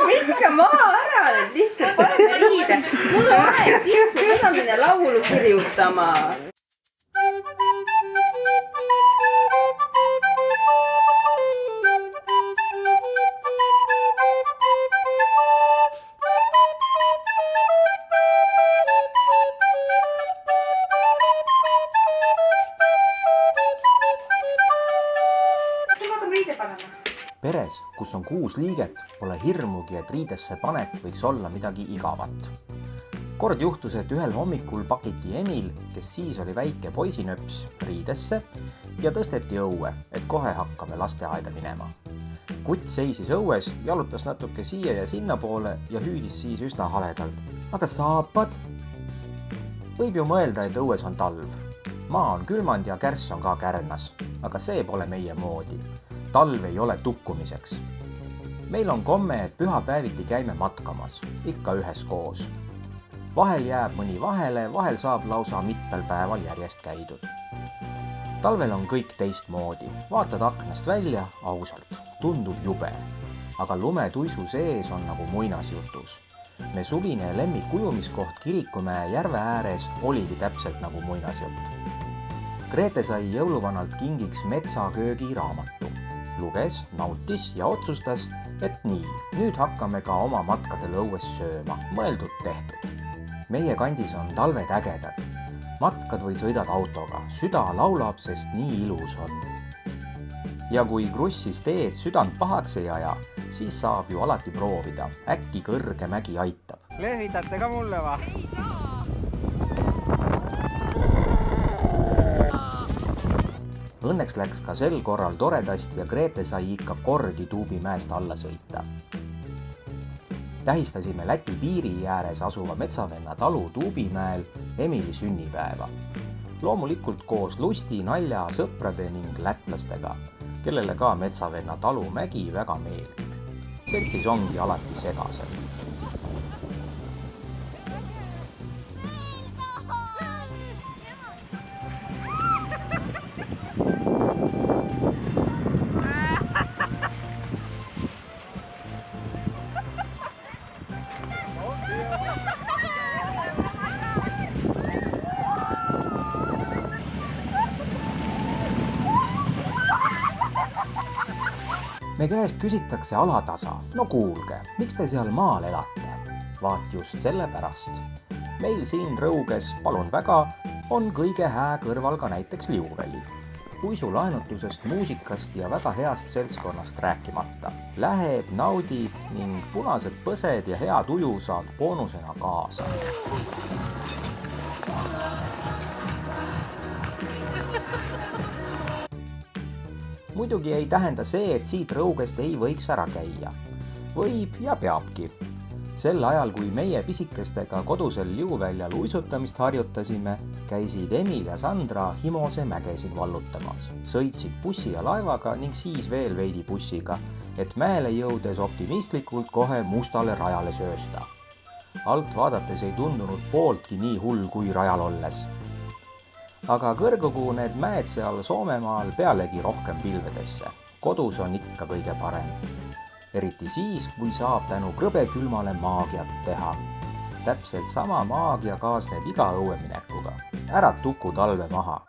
Viska maha ära nüüd lihtsalt, paneme riide. Mul on aeg tiksu, mida minna laulu kirjutama. Peres, kus on 6 liiget, pole hirmugi, et riidesse panek võiks olla midagi igavat. Kord juhtus, et ühel hommikul pakiti Emil, kes siis oli väike poisinöps, riidesse ja tõsteti õue, et kohe hakkame lasteaeda minema. Kutt seisis õues, jalutas natuke siia ja sinna poole ja hüüdis siis üsna haledalt. Aga saapad? Võib ju mõelda, et õues on talv. Maa on külmand ja kärss on ka kärnas, aga see pole meie moodi. Talv ei ole tukkumiseks. Meil on komme, et pühapäeviti käime matkamas, ikka üheskoos. Vahel jääb mõni vahele, vahel saab lausa mitmel päeval järjest käidud. Talvel on kõik teistmoodi. Vaatad aknast välja, ausalt, tundub jube. Aga lumetuisu sees on nagu muinasjutus. Me suvine lemmikujumiskoht Kirikumäe järve ääres oligi täpselt nagu muinasjutt. Grete sai jõuluvanalt kingiks metsaköögi raamatu. Luges, nautis ja otsustas, et nii, nüüd hakkame ka oma matkadel õues sööma, mõeldud tehtud. Meie kandis on talved ägedad. Matkad või sõidad autoga, süda laulab, sest nii ilus on. Ja kui krussis teed südant pahaks ei aja, siis saab ju alati proovida, äkki kõrge mägi aitab. Lehvitate ka mulle va? Õnneks läks ka sel korral toredasti ja Grete sai ikka kordi Tuubimäest alla sõita. Tähistasime Läti piiri ääres asuva metsavenna talu Tuubimäel Emili sünnipäeva. Loomulikult koos lusti, nalja, sõprade ning lätlastega, kellele ka metsavenna talu mägi väga meeldib. Seltsis ongi alati segasem. Me käest küsitakse alatasa, no kuulge, miks te seal maal elate? Vaat just selle pärast. Meil siin Rõuges, palun väga, on kõige hää kõrval ka näiteks Liuväli. Puisulaenutusest, muusikast ja väga heast seltskonnast rääkimata. Lähed, naudid ning punased põsed ja hea tuju saad boonusena kaasa. Muidugi ei tähenda see, et siit Rõugest ei võiks ära käia. Võib ja peabki. Sel ajal, kui meie pisikestega kodusel Liuväljal uisutamist harjutasime, käisid Emil ja Sandra Himose mägesid vallutamas. Sõitsid bussi ja laevaga ning siis veel veidi bussiga, et mäele jõudes optimistlikult kohe mustale rajale söösta. Alt vaadates ei tundunud pooltki nii hull kui rajal olles. Aga kõrgugu need mäed seal Soomemaal pealegi rohkem pilvedesse. Kodus on ikka kõige parem. Eriti siis, kui saab tänu krõbekülmale maagiat teha. Täpselt sama maagia kaasneb iga õueminekuga. Ära tuku talve maha.